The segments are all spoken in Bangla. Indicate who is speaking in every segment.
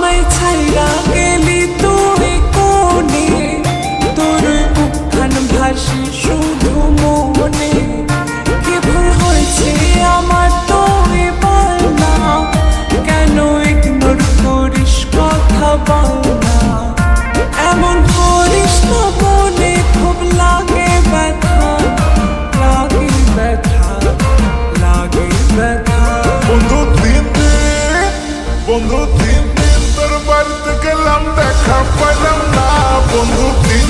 Speaker 1: আমায় ছাইরা গেলি তুই কোনে, তোর বুকখান ভাসি শুধু মনে। কি ভুল হয়েছে আমার তুই বল না, কেন ইগনোর করিস কথা বল না। এমন করিস না মনে খুব লাগে ব্যথা, লাগে ব্যথা, লাগে ব্যথা।
Speaker 2: বন্ধু দিন দিন তোর বাড়িতে গেলাম, দেখা পেলাম না। বন্ধু দিন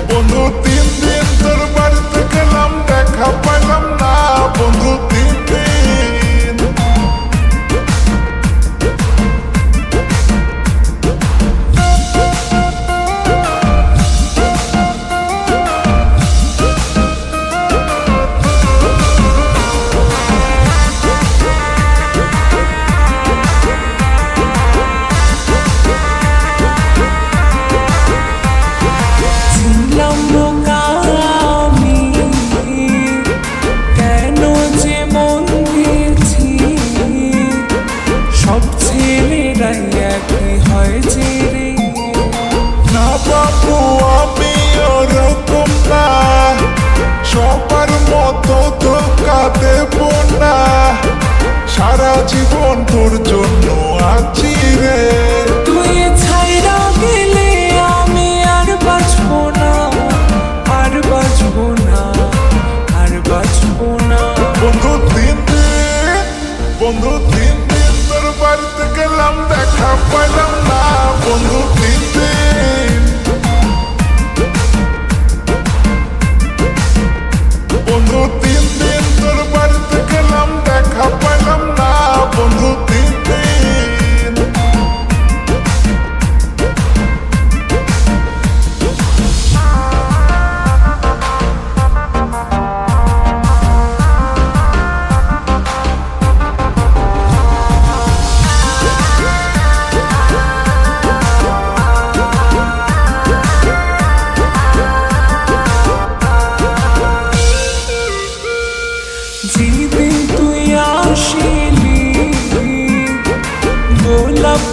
Speaker 2: বন্ধু দিন তোর বাড়িতে গেলাম, দেখা পেলাম না। বন্ধু দিন না বাবু আমি ওরকম না, সবার মতো ধোঁকা দেব না। সারা জীবন তোর জন্য আছি রে।
Speaker 1: তুই ছাইরা গেলে আমি আর বাঁচবো না, আর বাঁচবো না, আর বাঁচবো না।
Speaker 2: বন্ধু দিন তোর বাড়িতে গেলাম, দেখা পেলাম না। বন্ধু দিন বন্ধু দিন তোর বাড়িতে গেলাম, দেখা পেলাম না। বন্ধু দিন
Speaker 1: যেদিন তুই আসিলি গোলাপ